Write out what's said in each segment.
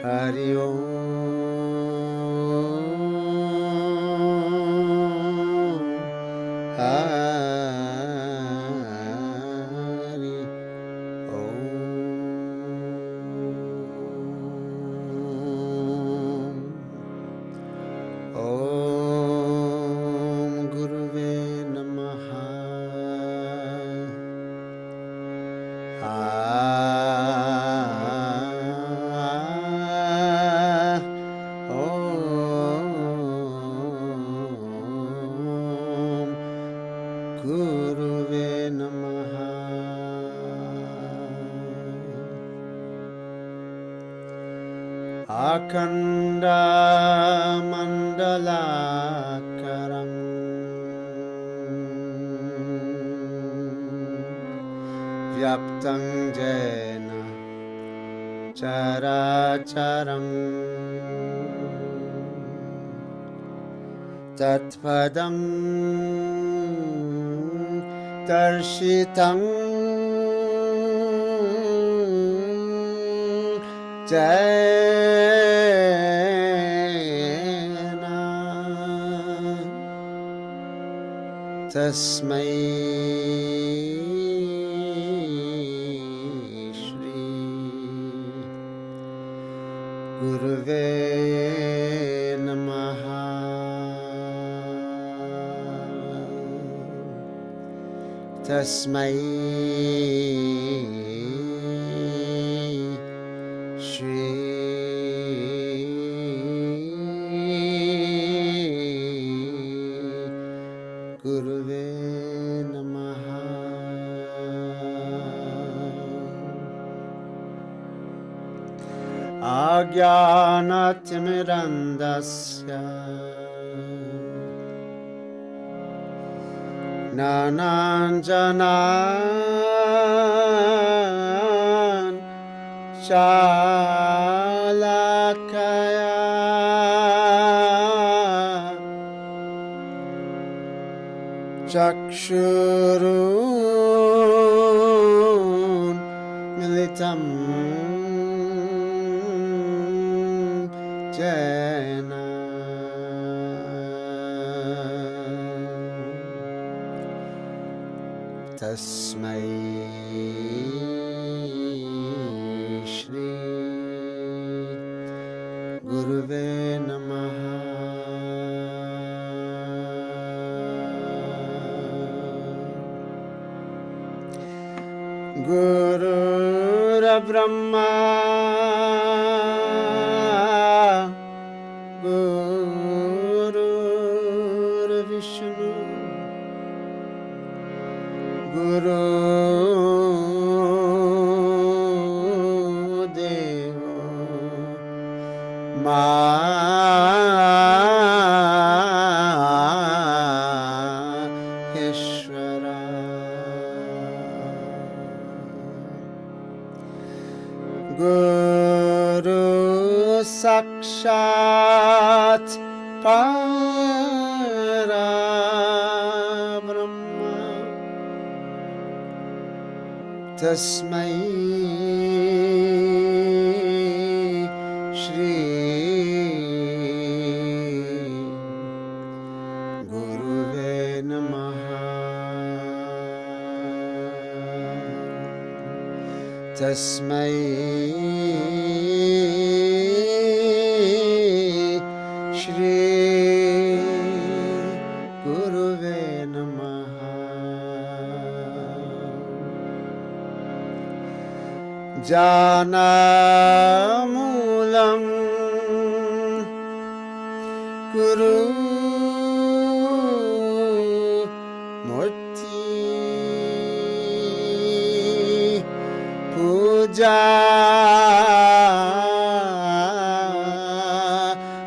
Hari Om. Hari Om. Om Guruve Namaha. Guruve Namaha. Akanda Mandalakaram Vyaptang Jena Characharam Tatpadam Darshitam Jena Tasmai Shri Guruve Namaha. Tasmai Shri Guruve Namaha. Ajnanatirmirandasya Nananjanan Shalakaya Chakshurun Militam Jena Tasmai Shri Guruve Namaha. Gurura Brahma Gurura Vishnu Guru Devo Maheshwara. Guru Sakshat Parabrahma Tasmai Shri Guruve Namaha. Tasmai Shri Guruve Namaha. Janamulam Guru Murti Puja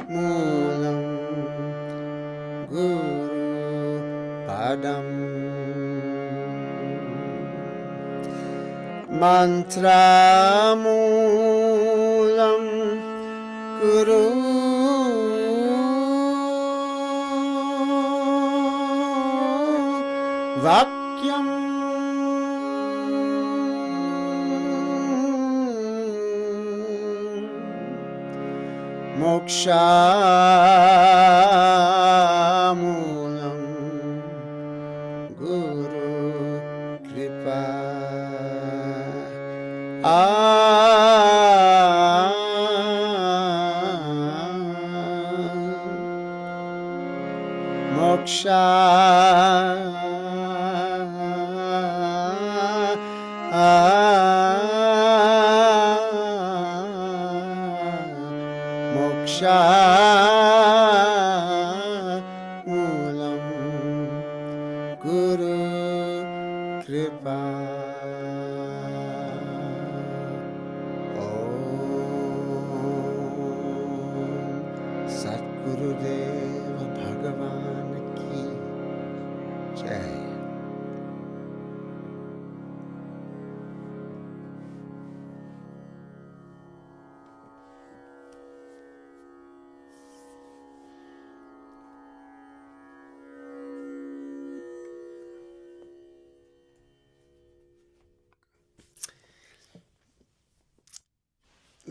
Mulam Guru Padam Mantra Mulam Guru Vakyam mokshamulam guru kripa moksha moksha mulam guru kripa Satgurudeva Bhagavan ki jai.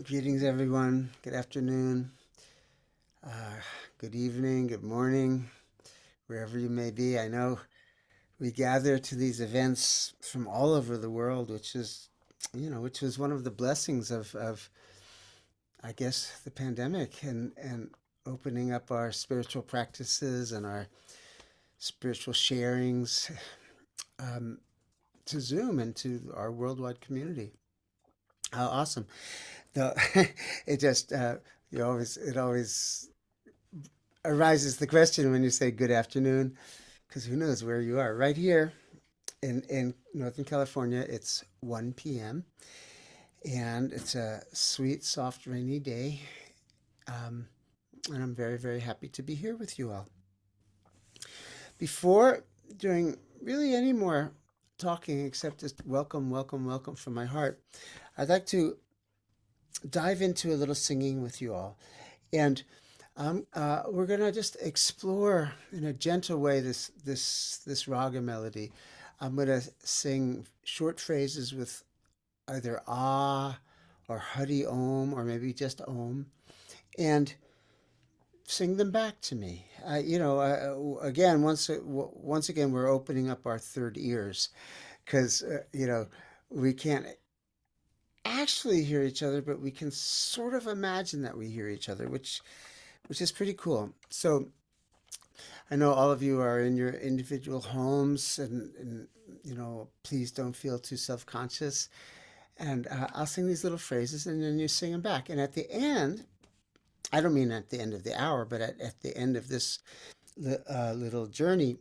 Greetings, everyone. Good afternoon, good evening, good morning, wherever you may be. I know we gather to these events from all over the world, which is, which was one of the blessings of I guess, the pandemic and opening up our spiritual practices and our spiritual sharings um, to Zoom and to our worldwide community. How awesome! Though it just it always arises the question when you say good afternoon, because who knows where you are. Right here in Northern California, it's 1 p.m. and it's a sweet, soft, rainy day. Um, and I'm very, very happy to be here with you all. Before doing really any more talking, except just welcome, welcome, welcome from my heart, I'd like to dive into a little singing with you all. And we're going to just explore in a gentle way this raga melody. I'm going to sing short phrases with either ah or Hari Om or maybe just Om, and sing them back to me. Again, once again, we're opening up our third ears because we can't actually hear each other, but we can sort of imagine that we hear each other, which is pretty cool. So I know all of you are in your individual homes, and please don't feel too self-conscious. And I'll sing these little phrases, and then you sing them back. And at the end, I don't mean at the end of the hour, but at the end of this little journey,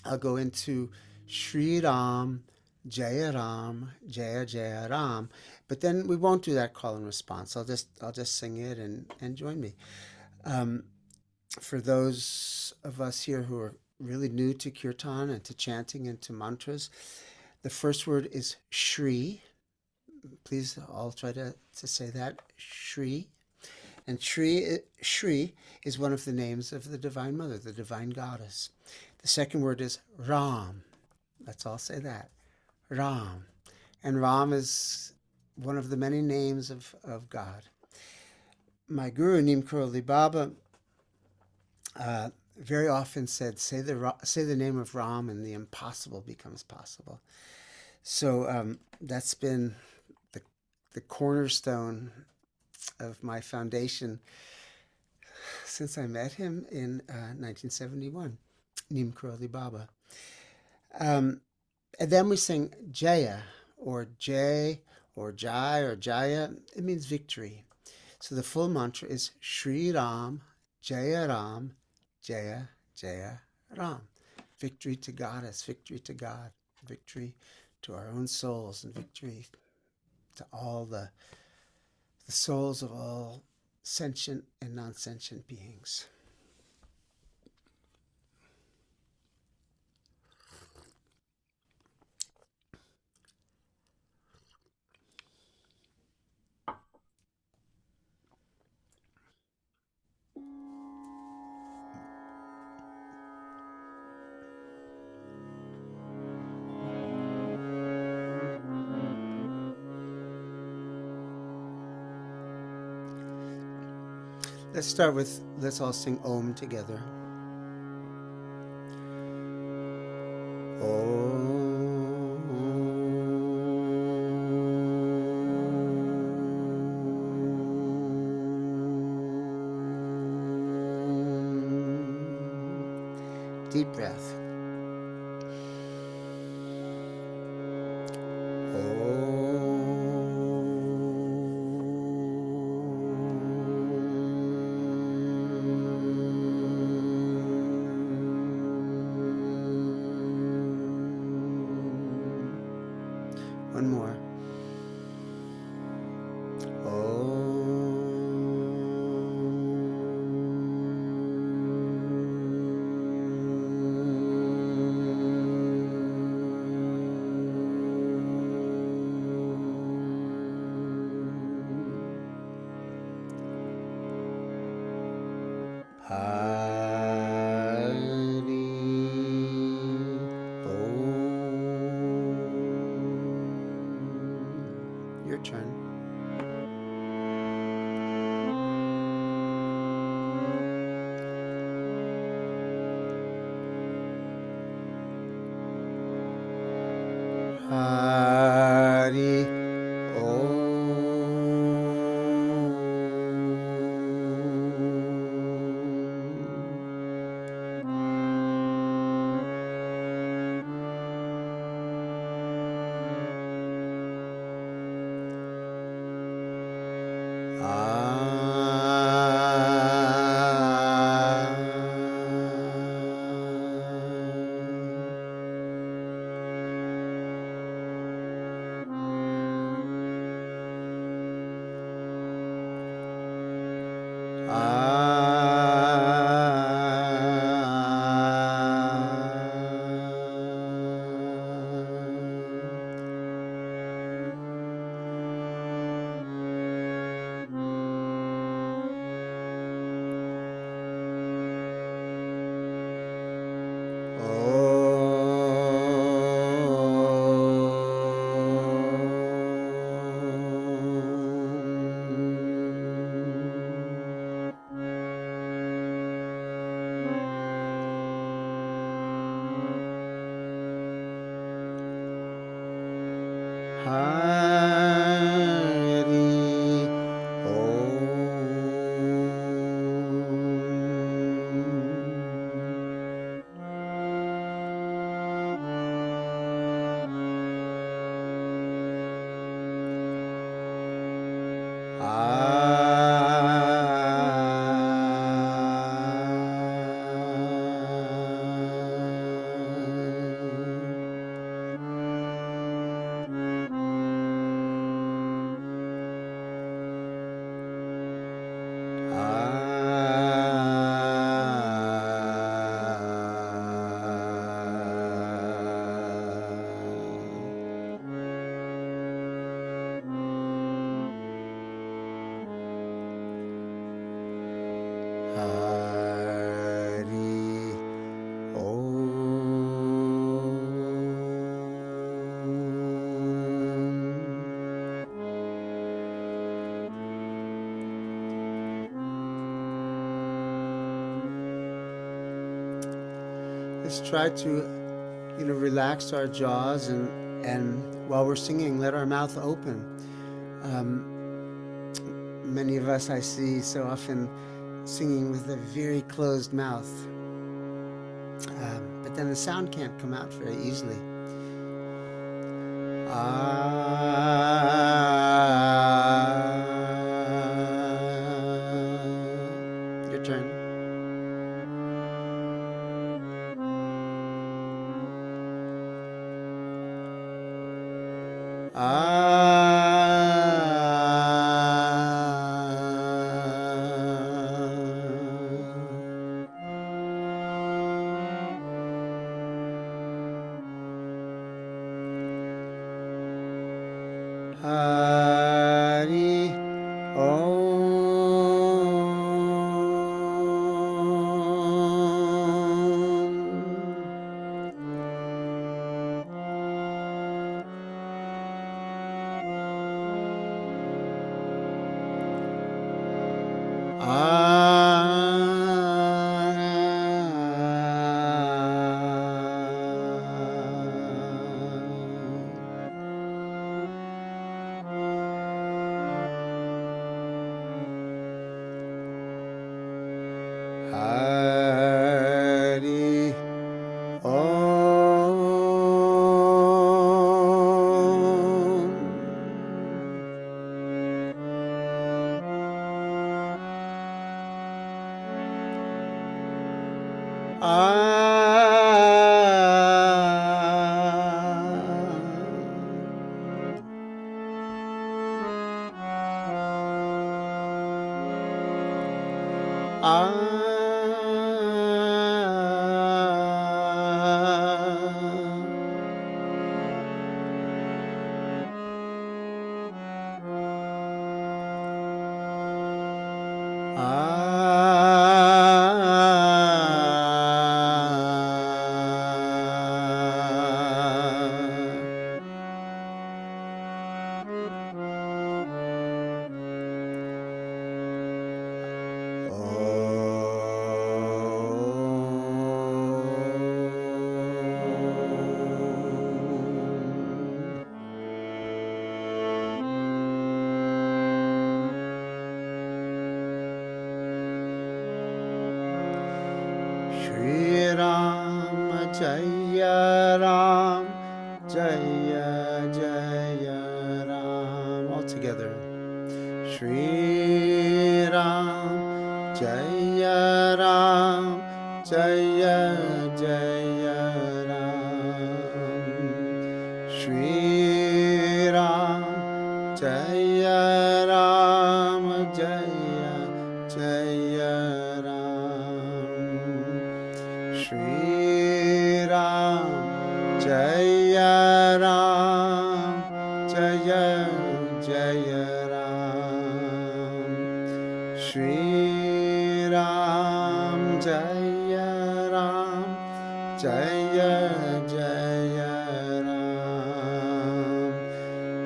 I'll go into Shri Ram, Jaya Ram, Jaya Jaya Ram. But then we won't do that call and response. I'll just sing it and join me. For those of us here who are really new to Kirtan and to chanting and to mantras, the first word is Shri. Please all try to say that, Shri. And Shri is one of the names of the Divine Mother, the Divine Goddess. The second word is Ram. Let's all say that, Ram. And Ram is one of the many names of God. My guru, Neem Karoli Baba, very often said, say the name of Ram and the impossible becomes possible. So that's been the cornerstone of my foundation since I met him in 1971, Neem Karoli Baba. And then we sing Jaya, or Jay, or Jai, or Jaya. It means victory. So the full mantra is Shri Ram, Jaya, Jaya Ram. Victory to Goddess, victory to God, victory to our own souls, and victory to all the souls of all sentient and non-sentient beings. let's all sing Om together. Deep breath. One more. Your turn. Hari Let's try to, relax our jaws and while we're singing, let our mouth open. Many of us I see so often singing with a very closed mouth, but then the sound can't come out very easily. Your turn. Hari Om. Shri Ram Jaya Ram Jaya Jaya Ram. All together. Shri Ram Jaya Ram Jaya Jaya Ram. Shri Ram Jaya Ram Jaya Jaya Ram. Shri Ram Jaya Ram Jaya Jaya Ram. Shri Ram Jaya Ram Jaya Jaya Ram.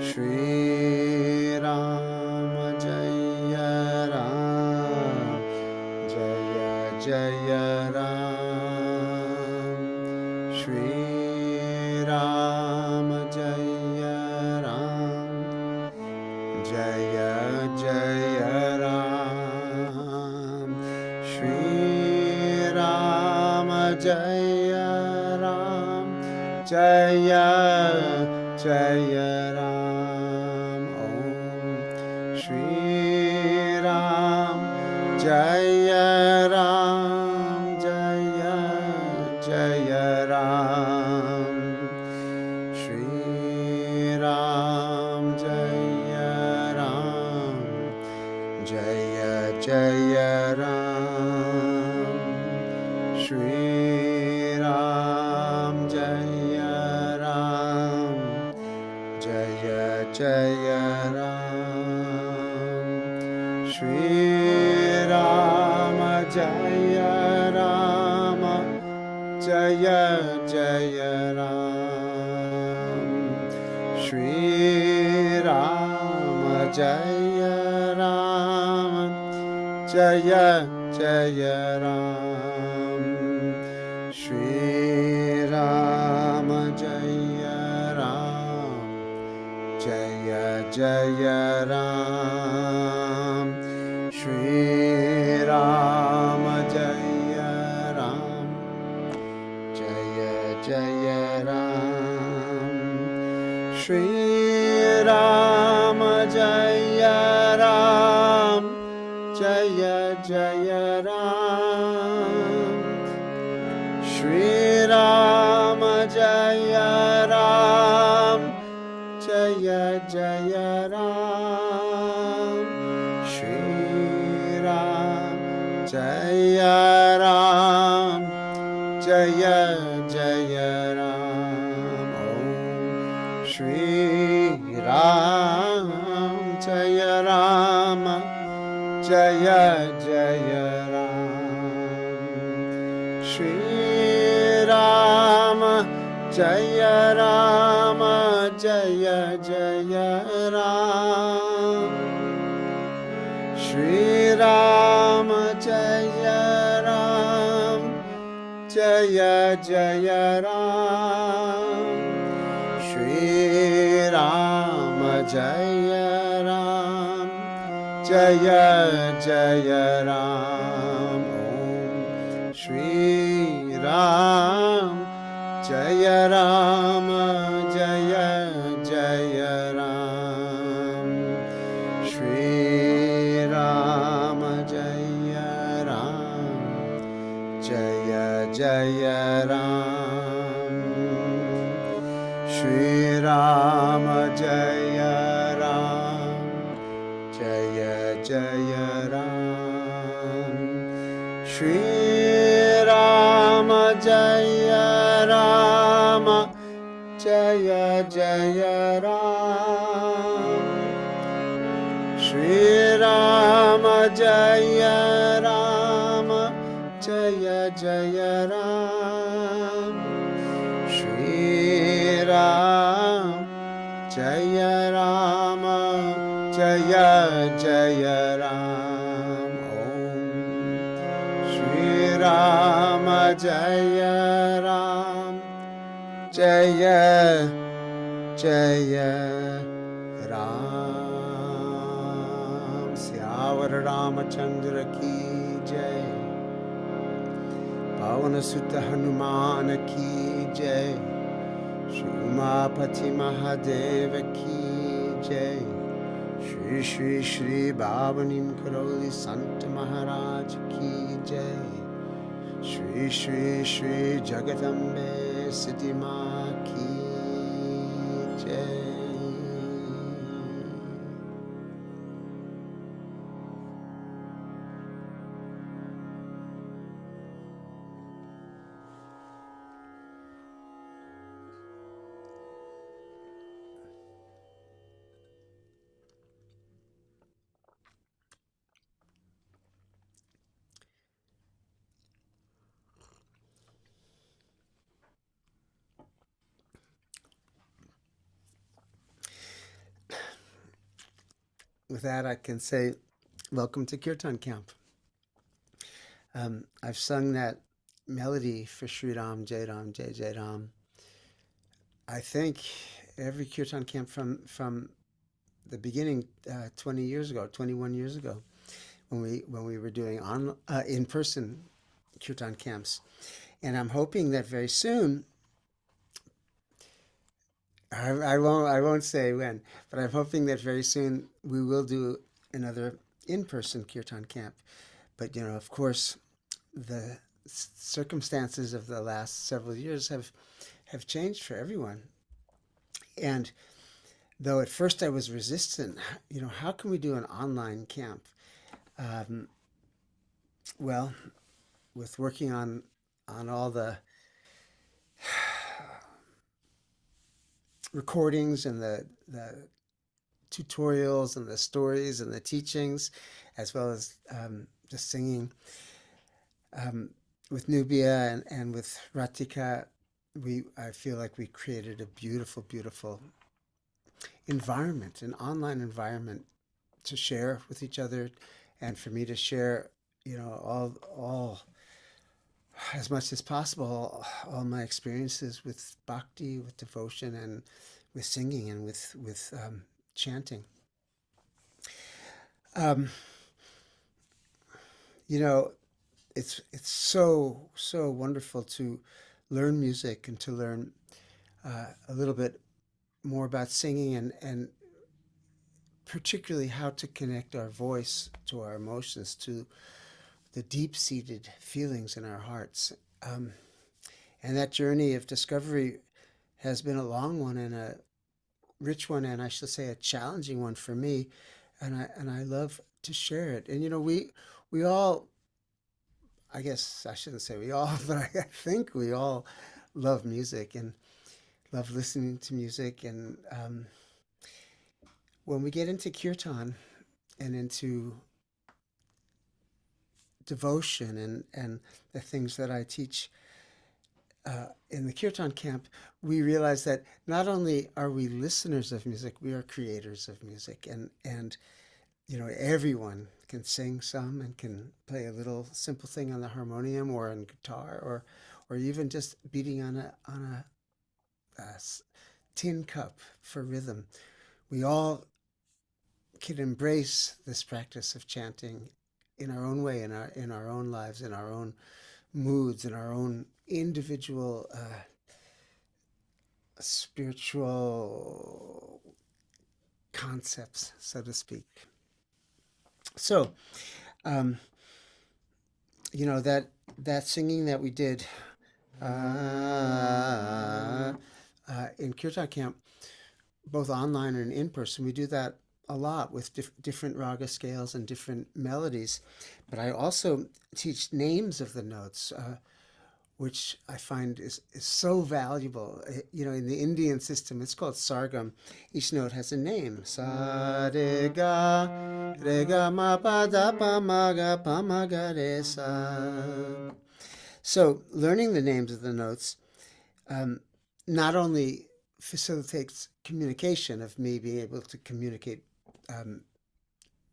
Shri Ram Jaya Ram Jaya Jaya Ram. Shri Ram Jaya Ram Jaya Jaya Ram. Shri Ram Jaya Ram Jaya Jaya Ram. Om Shri Ram Jaya Ram Jaya Jaya Ram. Shri Ram Jaya Ram Jaya Jaya Ram. Shri Ram Jaya Ram Jaya Jaya Ram. Shri Ram Jaya Ram Jaya Jaya Ram. Shri Ram Jaya Ram Jaya Jaya Ram. Shri Ram Jaya Ram Jaya Jaya Ram. Shri Ram Jaya Ram Jaya Jaya Ram. Shri Ram Jaya Ram Jaya Jaya Ram. Shri Ram Jaya Ram Jaya Jaya Ram. Shri Ram Jaya Ram Jaya Jaya Ram. Om Shri Ram Jaya Ram Jaya Jaya Ram. Shri Ram Jaya Ram Jaya Jaya Ram. Shri Ram Jaya Ram Jaya Jaya Ram. Shri Ram Jaya Ram Jaya Jaya Ram. Om Shri Ram Jaya Ram Jaya Jaya Ram. Shri Ram Jaya Ram Jaya Jaya Ram. Shri Rama Jaya Ram. Jaya Jaya Ram. Shri Rama Jaya Rama. Jaya Jaya Ram. Shri Rama Jaya Rama. Jaya Jaya Ram. Shri Ram Jaya Rama. Jaya Jaya Ram. Om Shri Rama Jaya Ram. Jaya Jaya Ram. Syawar Ramachandra ki jai. Pavana Sutta Hanuman ki jai. Shri Umapati Mahadeva ki jai. Shri Shri Shri Bhavanim Karoli Sant Maharaj ki jai. Shri Shri Shri Jagatambe Siddhi Ma ki jai. With that, I can say, welcome to Kirtan Camp. I've sung that melody for Sri Ram, Jai Ram, Jai Jai Ram. I think every Kirtan Camp from the beginning, 20 years ago, 21 years ago, when we were doing in-person Kirtan camps. And I'm hoping that very soon, I won't say when, but I'm hoping that very soon we will do another in-person Kirtan camp. But of course, the circumstances of the last several years have changed for everyone. And though at first I was resistant, how can we do an online camp? Well, with working on all the recordings and the tutorials and the stories and the teachings, as well as just singing with Nubia and with Ratika, I feel like we created a beautiful, beautiful environment, an online environment to share with each other, and for me to share, all as much as possible, all my experiences with bhakti, with devotion, and with singing and with chanting. It's so wonderful to learn music and to learn a little bit more about singing and particularly how to connect our voice to our emotions, to the deep-seated feelings in our hearts. And that journey of discovery has been a long one and a rich one, and I should say a challenging one for me. And I love to share it. And we all, I guess I shouldn't say we all, but I think we all love music and love listening to music. And when we get into kirtan and into devotion and the things that I teach in the kirtan camp, we realize that not only are we listeners of music, we are creators of music. And everyone can sing some and can play a little simple thing on the harmonium or on guitar or even just beating on a tin cup for rhythm. We all can embrace this practice of chanting in our own way, in our own lives, in our own moods, in our own individual spiritual concepts, so to speak. So, that singing that we did In Kirtan camp, both online and in person, we do that a lot with different raga scales and different melodies. But I also teach names of the notes, which I find is so valuable. You know, in the Indian system, it's called sargam. Each note has a name. Sa re ga ma pa da pa ma ga re sa. So learning the names of the notes um, not only facilitates communication of me being able to communicate um,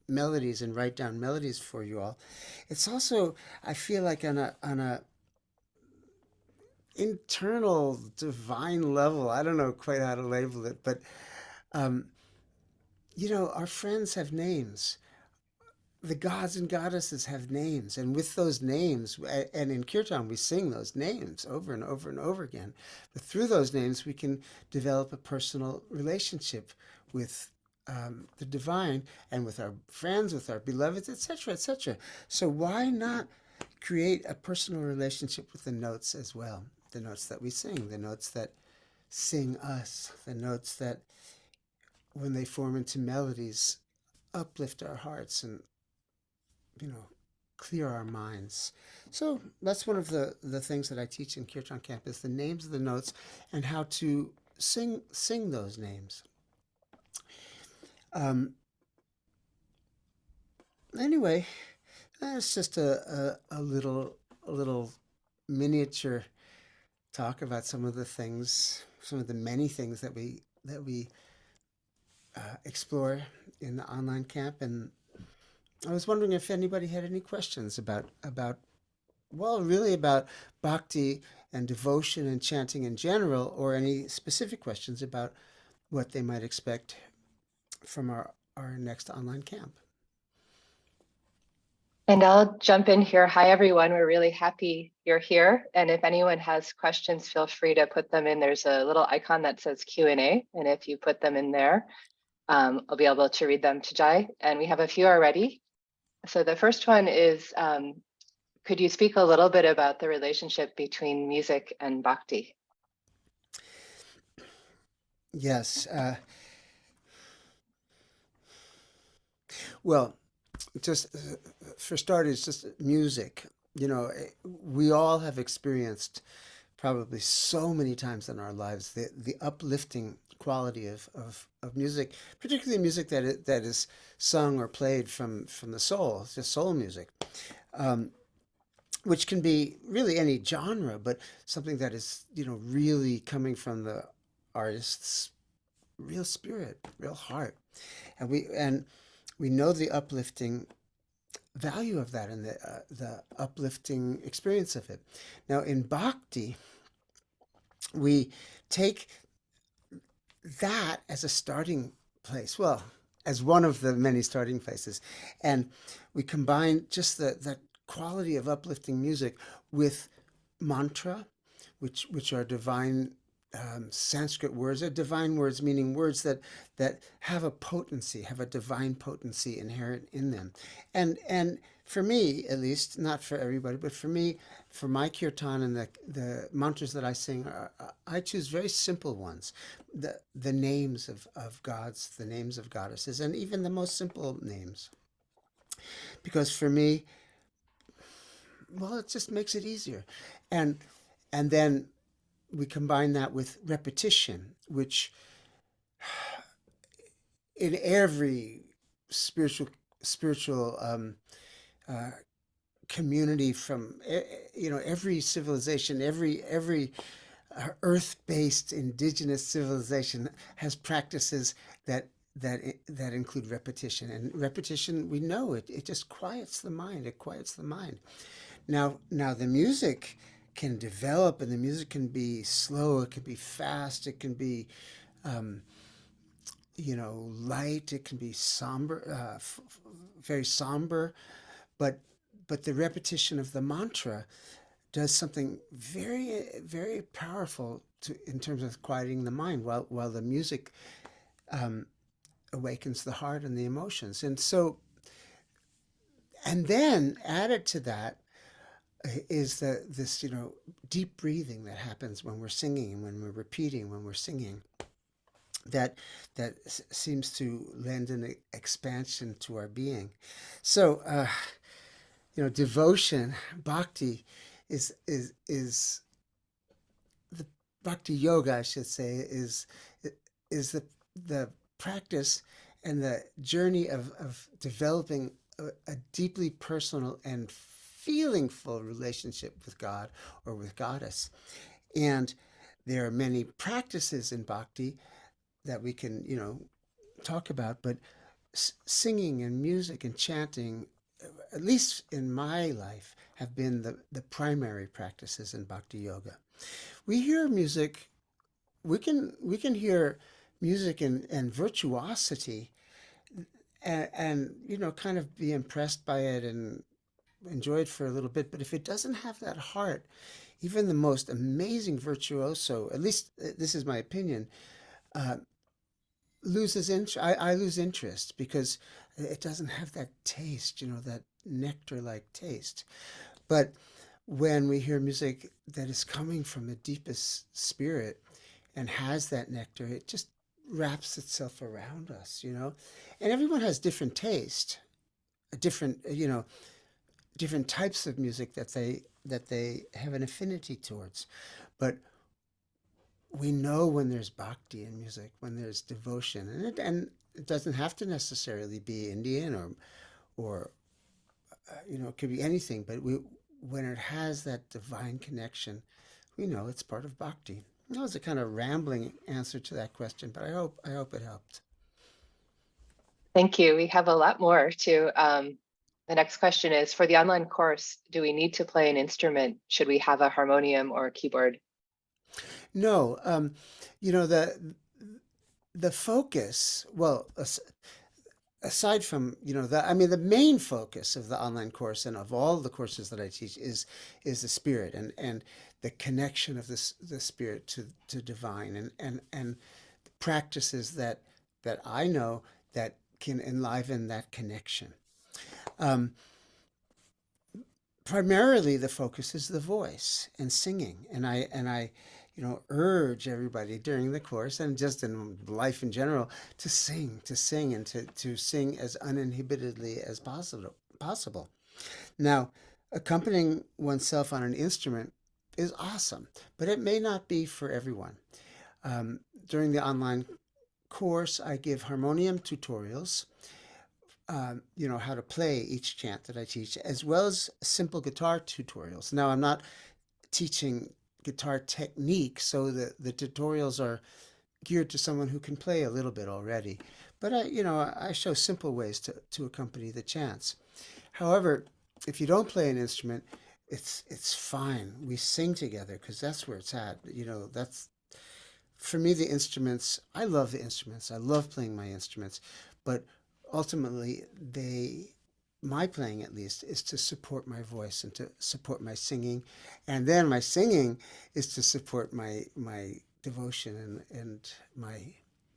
melodies and write down melodies for you all. It's also, I feel like on a internal divine level. I don't know quite how to label it, but um, you know, our friends have names. The gods and goddesses have names, and with those names, and in Kirtan we sing those names over and over and over again. But through those names, we can develop a personal relationship with the divine and with our friends, with our beloveds, etc., etc. So why not create a personal relationship with the notes as well? The notes that we sing, the notes that sing us, the notes that, when they form into melodies, uplift our hearts and, you know, clear our minds. So that's one of the things that I teach in Kirtan camp is the names of the notes and how to sing those names. Um, anyway, that's just a little miniature talk about some of the things, some of the many things that we explore in the online camp. And I was wondering if anybody had any questions about well, really about bhakti and devotion and chanting in general, or any specific questions about what they might expect from our next online camp. And I'll jump in here. Hi, everyone. We're really happy you're here. And if anyone has questions, feel free to put them in. There's a little icon that says Q&A. And if you put them in there, I'll be able to read them to Jai. And we have a few already. So the first one is, could you speak a little bit about the relationship between music and bhakti? Yes. Well, just for starters, just music. You know, we all have experienced probably so many times in our lives the uplifting quality of music, particularly music that is sung or played from the soul, just soul music, um, which can be really any genre, but something that is, you know, really coming from the artist's real spirit, real heart, and we know the uplifting value of that and the uplifting experience of it. Now in bhakti, we take that as a starting place. Well, as one of the many starting places. And we combine just the quality of uplifting music with mantra, which are divine Sanskrit words. Are divine words, meaning words that have a potency, have a divine potency inherent in them. And for me, at least, not for everybody, but for me, for my kirtan and the mantras that I sing, I choose very simple ones. The names of gods, the names of goddesses, and even the most simple names. Because for me, well, it just makes it easier. And and then we combine that with repetition, which in every spiritual spiritual uh, community, from you know, every civilization, every earth-based indigenous civilization has practices that include repetition. And repetition, we know it just quiets the mind. It quiets the mind. Now the music can develop, and the music can be slow, it can be fast, it can be um, you know, light, it can be somber, very somber, but the repetition of the mantra does something very powerful in terms of quieting the mind, while the music um, awakens the heart and the emotions. And so, and then added to that, is this deep breathing that happens when we're singing, when we're repeating, when we're singing, that seems to lend an expansion to our being. So devotion, bhakti, is the bhakti yoga, I should say, is the practice and the journey of developing a deeply personal and feelingful relationship with God or with Goddess. And there are many practices in bhakti that we can, talk about, but singing and music and chanting, at least in my life, have been the primary practices in bhakti yoga. We hear music, we can hear music and virtuosity and kind of be impressed by it and enjoy it for a little bit. But if it doesn't have that heart, even the most amazing virtuoso, at least this is my opinion, uh, loses interest. I lose interest because it doesn't have that taste, that nectar-like taste. But when we hear music that is coming from the deepest spirit and has that nectar, it just wraps itself around us. And everyone has different taste, different, different types of music that they have an affinity towards. But we know when there's bhakti in music, when there's devotion, and it doesn't have to necessarily be Indian or it could be anything. But when it has that divine connection, we know it's part of bhakti. That was a kind of rambling answer to that question, but I hope it helped. Thank you. We have a lot more to. The next question is, for the online course, do we need to play an instrument? Should we have a harmonium or a keyboard? No, the focus. Well, aside from the, I mean, the main focus of the online course and of all the courses that I teach is the spirit and the connection of the spirit to divine and practices that I know that can enliven that connection. Um, Primarily the focus is the voice and singing, and I urge everybody during the course and just in life in general to sing and to sing as uninhibitedly as possible. Now, accompanying oneself on an instrument is awesome, but it may not be for everyone. During the online course, I give harmonium tutorials, how to play each chant that I teach, as well as simple guitar tutorials. Now, I'm not teaching guitar technique, so the tutorials are geared to someone who can play a little bit already. But I show simple ways to accompany the chants. However, if you don't play an instrument, it's fine. We sing together because that's where it's at. That's for me, the instruments. I love the instruments. I love playing my instruments, but ultimately, my playing at least, is to support my voice and to support my singing, and then my singing is to support my devotion and my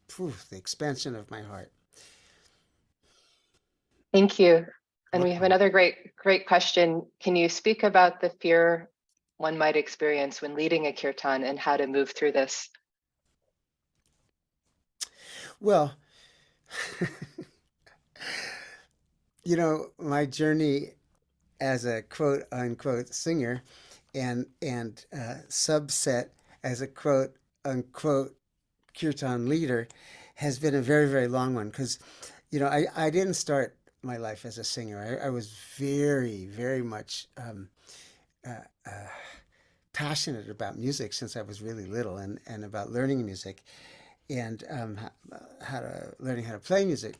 proof, the expansion of my heart. Thank you. And we have Welcome. another great question. Can you speak about the fear one might experience when leading a kirtan and how to move through this? Well, my journey as a quote unquote singer and subset as a quote unquote kirtan leader has been a very, very long one because I didn't start my life as a singer. I was very, very much uh, uh, passionate about music since I was really little and about learning music and learning how to play music.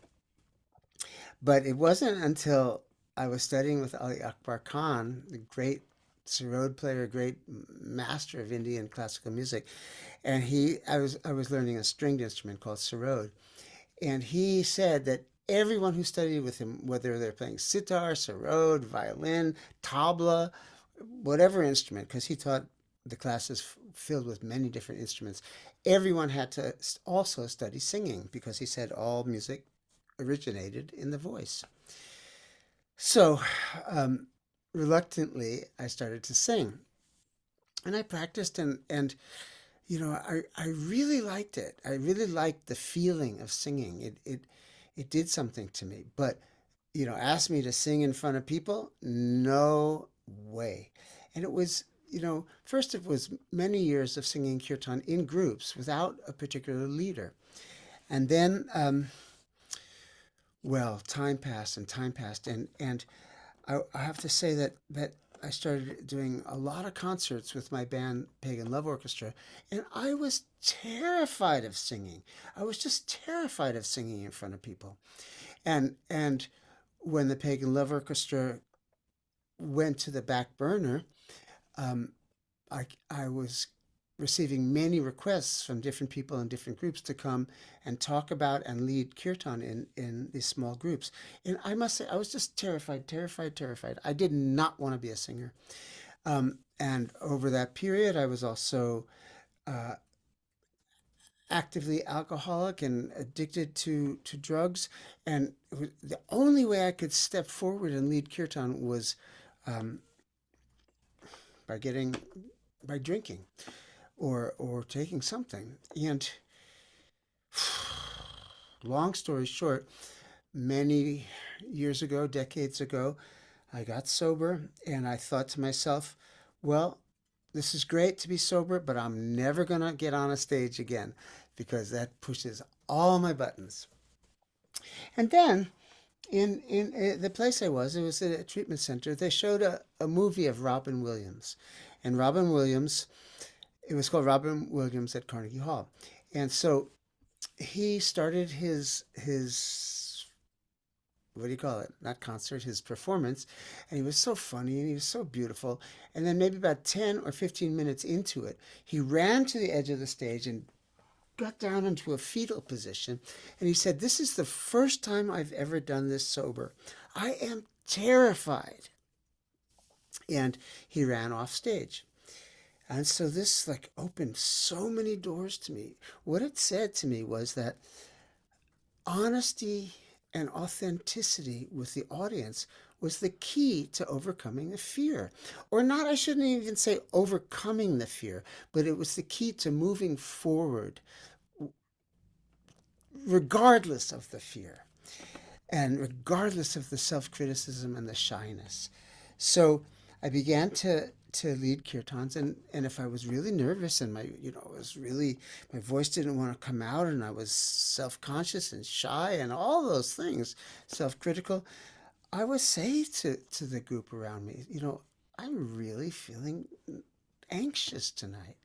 But it wasn't until I was studying with Ali Akbar Khan, the great sarod player, great master of Indian classical music, and I was learning a stringed instrument called sarod, and he said that everyone who studied with him, whether they're playing sitar, sarod, violin, tabla, whatever instrument, because he taught the classes filled with many different instruments, everyone had to also study singing because he said all music originated in the voice. So, um, reluctantly, I started to sing. And I practiced, and I really liked it. I really liked the feeling of singing. It did something to me. But, asked me to sing in front of people? No way. And it was, first it was many years of singing kirtan in groups without a particular leader. And then, well, time passed and time passed, and I have to say that I started doing a lot of concerts with my band Pagan Love Orchestra, and I was terrified of singing. I was just terrified of singing in front of people. And when the Pagan Love Orchestra went to the back burner, um, I was receiving many requests from different people in different groups to come and talk about and lead kirtan in these small groups. And I must say, I was just terrified, terrified, terrified. I did not want to be a singer. And over that period, I was also uh, actively alcoholic and addicted to drugs. And the only way I could step forward and lead kirtan was um, by getting by drinking or taking something. And long story short, many years ago, decades ago, I got sober and I thought to myself, well, this is great to be sober, but I'm never going to get on a stage again because that pushes all my buttons. And then in the place I was, it was a treatment center. They showed a movie of Robin Williams. And Robin Williams, it was called Robin Williams at Carnegie Hall. And so he started his what do you call it? Not concert, his performance, and he was so funny and he was so beautiful. And then maybe about 10 or 15 minutes into it, he ran to the edge of the stage and got down into a fetal position, and he said, "This is the first time I've ever done this sober. I am terrified." And he ran off stage. And so this like opened so many doors to me. What it said to me was that honesty and authenticity with the audience was the key to overcoming the fear. Or not, I shouldn't even say overcoming the fear, but it was the key to moving forward regardless of the fear and regardless of the self-criticism and the shyness. So I began to lead kirtans, and if I was really nervous and my was really, my voice didn't want to come out and I was self-conscious and shy and all those things, self-critical, I would say to the group around me, I'm really feeling anxious tonight.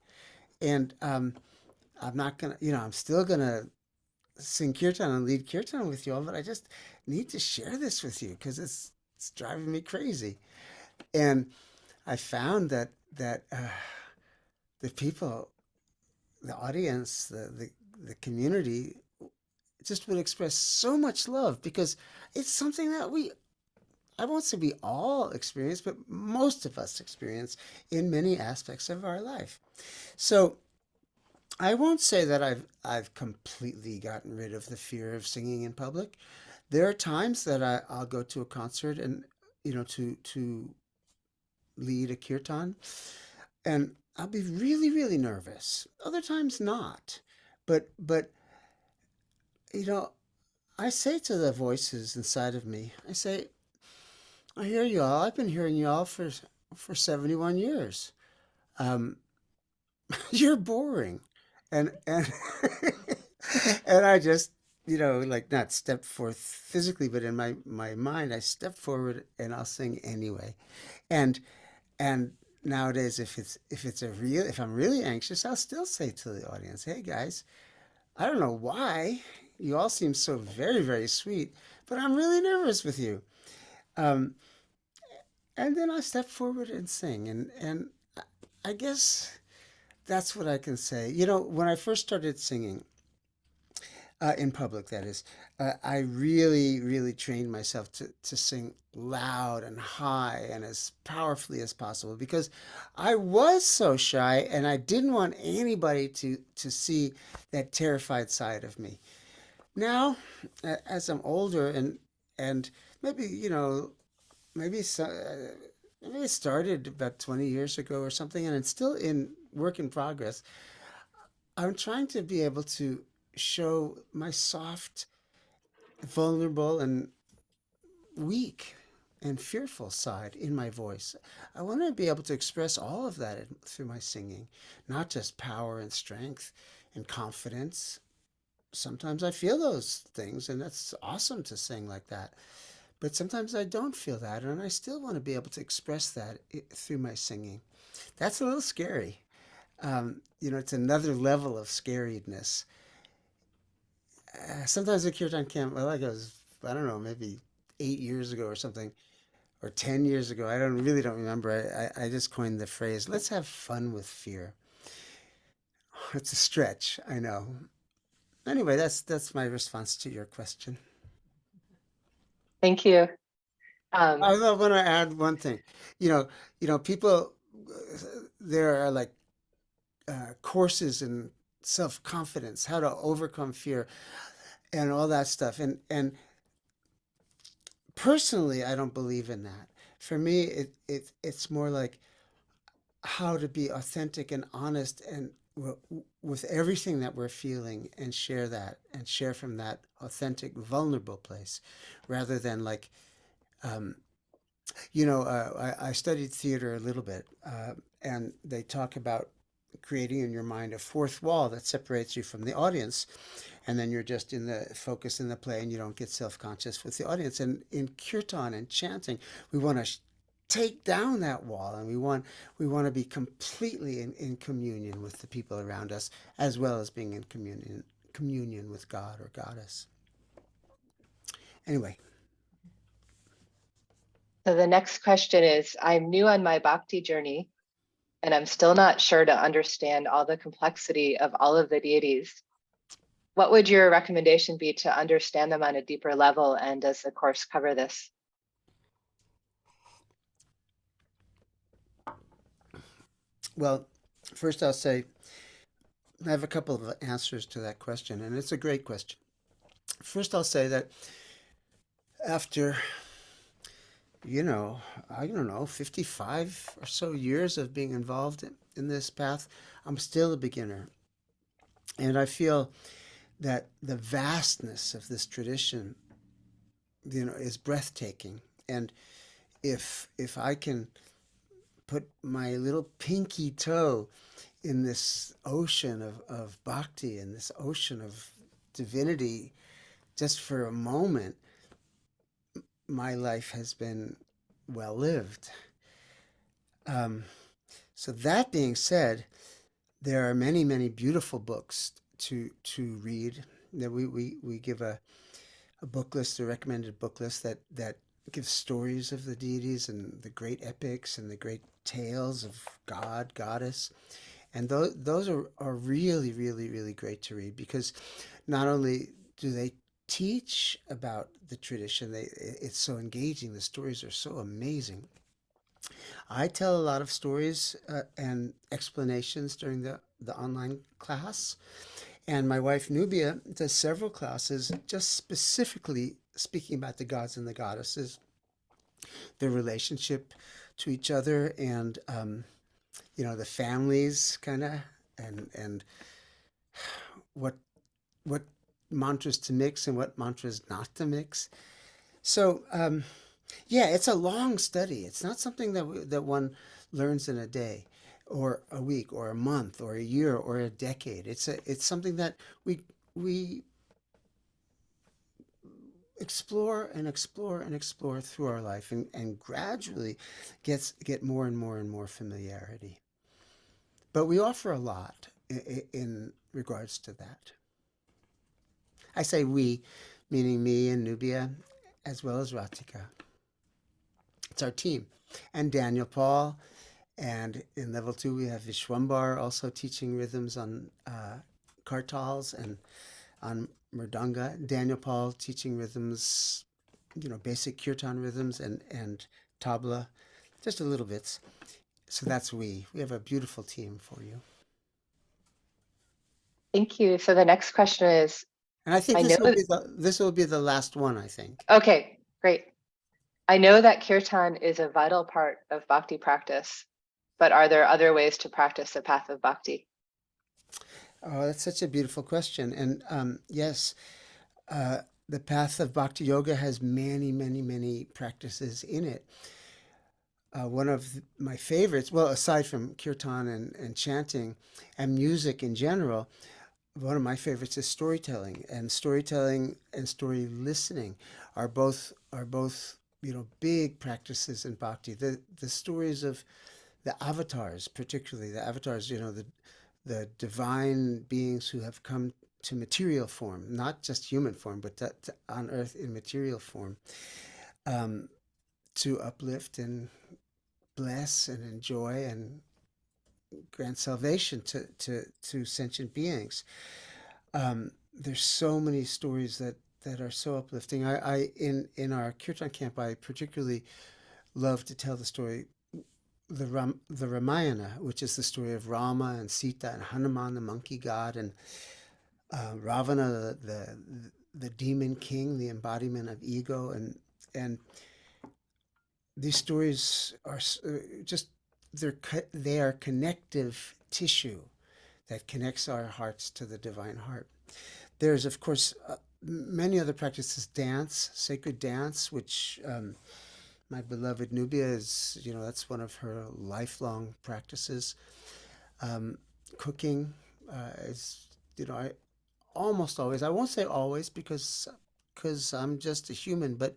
And I'm not gonna, I'm still gonna sing kirtan and lead kirtan with you all, but I just need to share this with you because it's driving me crazy. And I found that the people, the audience, the community just would express so much love because it's something that I won't say we all experience, but most of us experience in many aspects of our life. So I won't say that I've completely gotten rid of the fear of singing in public. There are times that I'll go to a concert and to lead a kirtan, and I'll be really really nervous. Other times not, but you know I say to the voices inside of me, I say, I hear you all. I've been hearing you all for 71 years. Um, you're boring, and and I just like not step forth physically, but in my mind, I step forward and I'll sing anyway. And and nowadays, if I'm really anxious, I'll still say to the audience, "Hey guys, I don't know why you all seem so very very sweet, but I'm really nervous with you." Um, and then I step forward and sing, and I guess that's what I can say. When I first started singing, in public, that is, I really, really trained myself to sing loud and high and as powerfully as possible because I was so shy and I didn't want anybody to see that terrified side of me. Now, as I'm older and maybe, maybe so, it started about 20 years ago or something, and it's still in work in progress. I'm trying to be able to show my soft, vulnerable, and weak and fearful side in my voice. I want to be able to express all of that through my singing, not just power and strength and confidence. Sometimes I feel those things, and that's awesome to sing like that. But sometimes I don't feel that, and I still want to be able to express that through my singing. That's a little scary. It's another level of scariness. Sometimes the kirtan camp, well, like I was, I don't know, maybe 8 years ago or something, or 10 years ago. I don't remember. I just coined the phrase, let's have fun with fear. It's a stretch, I know. Anyway, that's my response to your question. Thank you. Um, I want to add one thing. You know, people, there are like courses in self-confidence, how to overcome fear and all that stuff. And personally, I don't believe in that. For me, it's more like how to be authentic and honest and with everything that we're feeling and share that and share from that authentic, vulnerable place rather than like, um, I studied theater a little bit, and they talk about creating in your mind a fourth wall that separates you from the audience, and then you're just in the focus in the play, and you don't get self-conscious with the audience. And in kirtan and chanting, we want to take down that wall, and we want to be completely in communion with the people around us, as well as being in communion with God or Goddess. Anyway, so the next question is, I'm new on my bhakti journey, and I'm still not sure to understand all the complexity of all of the deities. What would your recommendation be to understand them on a deeper level? And does the course cover this? well, first I'll say I have a couple of answers to that question, and it's a great question. First, I'll say that after, I don't know, 55 or so years of being involved in this path, I'm still a beginner. And I feel that the vastness of this tradition, is breathtaking. And if I can put my little pinky toe in this ocean of bhakti, in this ocean of divinity, just for a moment, my life has been well lived. Um, so that being said, there are many, many beautiful books to read. That we give a book list, a recommended book list that gives stories of the deities and the great epics and the great tales of God, Goddess. And those are really, really, really great to read because not only do they teach about the tradition, it's so engaging. The stories are so amazing. I tell a lot of stories and explanations during the online class. And my wife Nubia does several classes just specifically speaking about the gods and the goddesses, their relationship to each other, and the families kind of, and what what mantras to mix and what mantras not to mix. So yeah, it's a long study. It's not something that one learns in a day or a week or a month or a year or a decade. It's something that we explore and explore and explore through our life and gradually get more and more and more familiarity. But we offer a lot in regards to that. I say we, meaning me and Nubia, as well as Ratika. It's our team. And Daniel Paul. And in level 2, we have Vishwambar also teaching rhythms on kartals and on mridanga. Daniel Paul teaching rhythms, basic kirtan rhythms and tabla, just a little bits. So that's we. We have a beautiful team for you. Thank you. So the next question is, And I think I know, this will be the last one, I think. okay, great. I know that kirtan is a vital part of bhakti practice, but are there other ways to practice the path of bhakti? Oh, that's such a beautiful question. And yes, uh, the path of bhakti yoga has many, many, many practices in it. One of my favorites, well, aside from kirtan and chanting and music in general, one of my favorites is storytelling. And storytelling and story listening are both big practices in bhakti. The stories of the avatars, particularly the avatars, the divine beings who have come to material form, not just human form, but on earth in material form, um, to uplift and bless and enjoy and grant salvation to sentient beings. There's so many stories that are so uplifting. In our kirtan camp, I particularly love to tell the story, the Ramayana, which is the story of Rama and Sita and Hanuman, the monkey god, and Ravana, the demon king, the embodiment of ego, and these stories are just they are connective tissue that connects our hearts to the divine heart. There's, of course, many other practices. Dance, sacred dance, which my beloved Nubia is, that's one of her lifelong practices. Um, Cooking is, I almost always, I won't say always because I'm just a human, but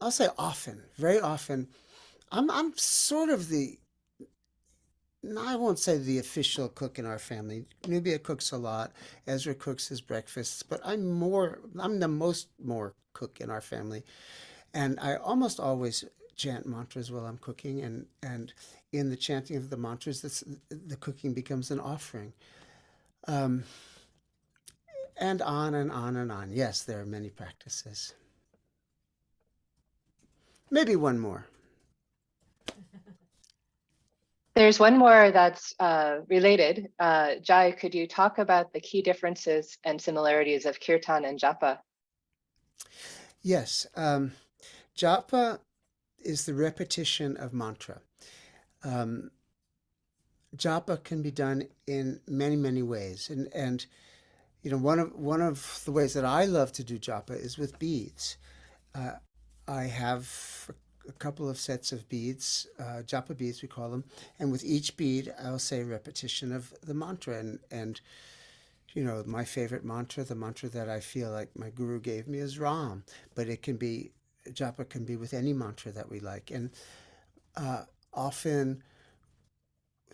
I'll say often, very often. I'm sort of the no, I won't say the official cook in our family. Nubia cooks a lot. Ezra cooks his breakfasts, but I'm the most more cook in our family. And I almost always chant mantras while I'm cooking. And in the chanting of the mantras, the cooking becomes an offering. Um, and on and on and on. Yes, there are many practices. Maybe one more. There's one more that's related. Jai, could you talk about the key differences and similarities of kirtan and japa? Yes. Japa is the repetition of mantra. Um, Japa can be done in many, many ways. And one of the ways that I love to do japa is with beads. Uh, I have a couple of sets of beads, japa beads we call them, and with each bead I'll say a repetition of the mantra. And my favorite mantra, the mantra that I feel like my guru gave me, is Ram. But japa can be with any mantra that we like. And uh, often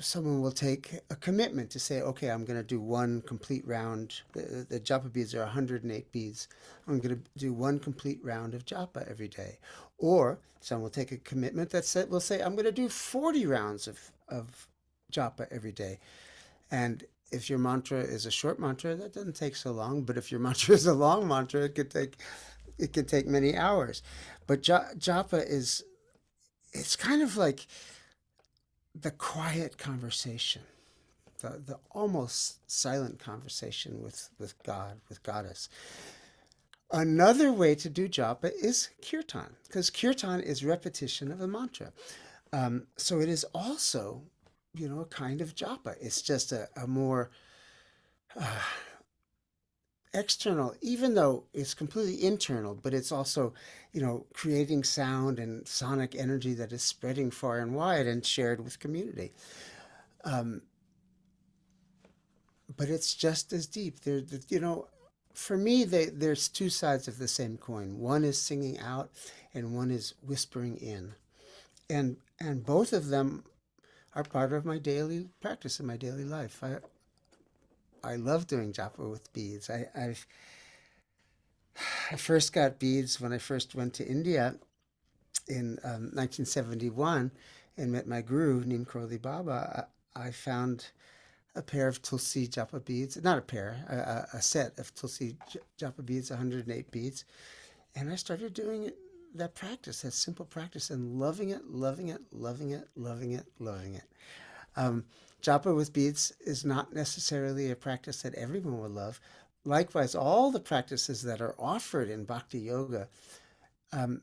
someone will take a commitment to say, okay, I'm going to do one complete round. The japa beads are 108 beads. I'm going to do one complete round of japa every day. Or someone will take a commitment that will say, I'm going to do 40 rounds of japa every day. And if your mantra is a short mantra, that doesn't take so long. But if your mantra is a long mantra, it could take many hours. But japa it's kind of like the quiet conversation, the almost silent conversation with God, with Goddess. Another way to do japa is kirtan, because kirtan is repetition of a mantra. So it is also, a kind of japa. It's just a more uh, external, even though it's completely internal, but it's also, creating sound and sonic energy that is spreading far and wide and shared with community. Um, but it's just as deep. For me, there's two sides of the same coin. One is singing out, and one is whispering in, and both of them are part of my daily practice in my daily life. I love doing japa with beads. I first got beads when I first went to India in 1971 and met my guru, Neem Karoli Baba. I found a pair of Tulsi japa beads, not a pair, a set of Tulsi japa beads, 108 beads. And I started doing that practice, that simple practice, and loving it, loving it, loving it, loving it, loving it. Um, Japa with beads is not necessarily a practice that everyone will love. Likewise, all the practices that are offered in bhakti yoga, um,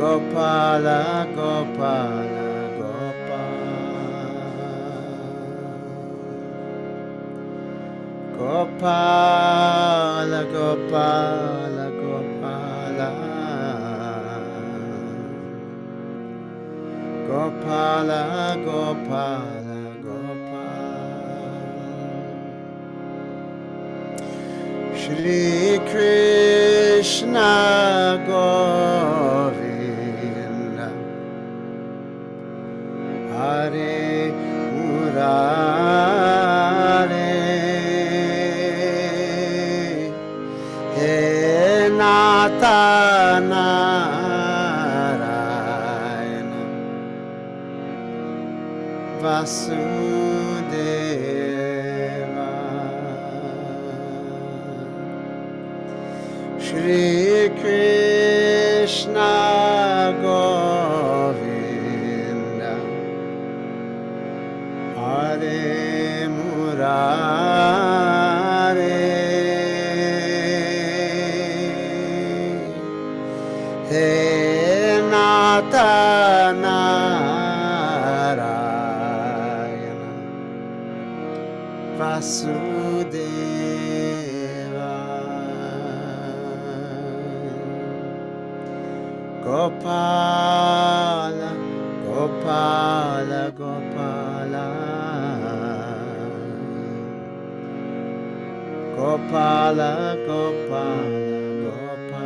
Gopala, Gopala, Gopala. Gopala, Gopala, Gopala. Gopala, Gopala, Gopala. Shri Krishna Govinda Hare Murare He Nata Narayana Vasudeva Shri Krishna Govinda Hare Murare He Nata Narayana Vasudeva Gopala, Gopala, Gopala. Gopala, Gopala, Gopala.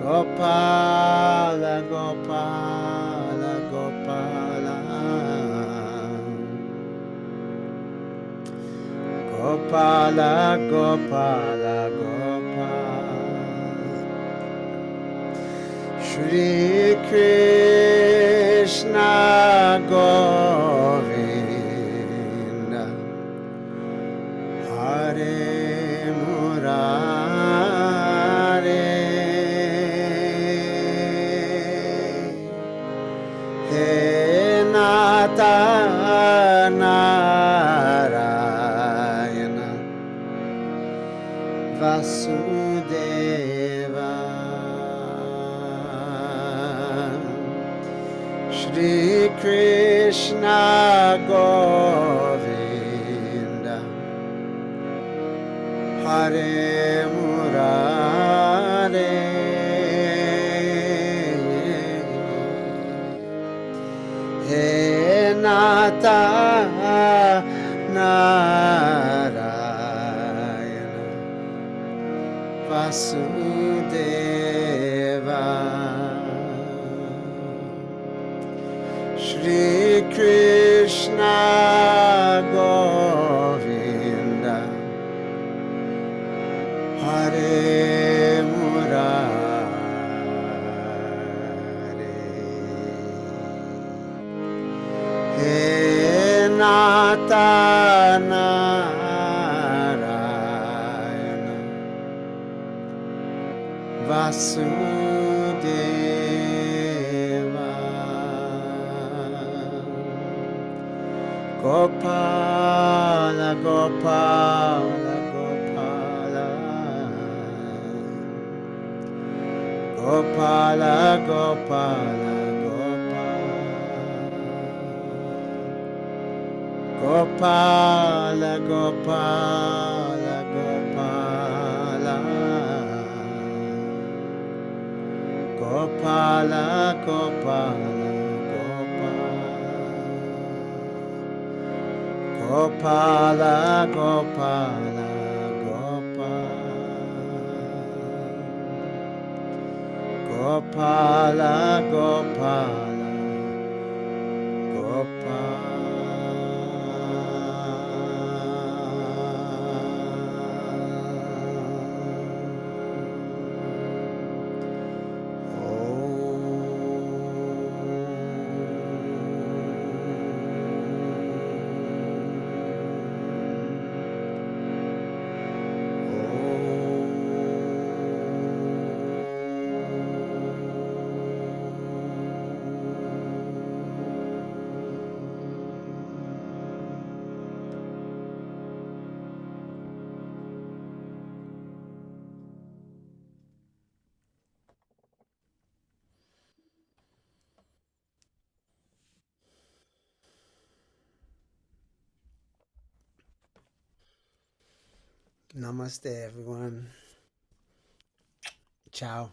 Gopala, Gopala, Gopala. Gopala, Gopala, Gopala. Shri Krishna Govinda Hare Murare He Nata Narayana Vasudeva Shri Krishna Govinda Hare Murare He Nata Narayana Vasudeva Shri Krishna Govinda Hare Murare He Nata Narayana Vasudeva Gopala, Gopala, Gopala. Gopala, Gopala, Gopala. Gopala, Gopala, Gopala. Gopala, Gopala, Gopala. Gopala, Gopala, Gopala. Gopala, Gopala, Gopala. Namaste, everyone. Ciao.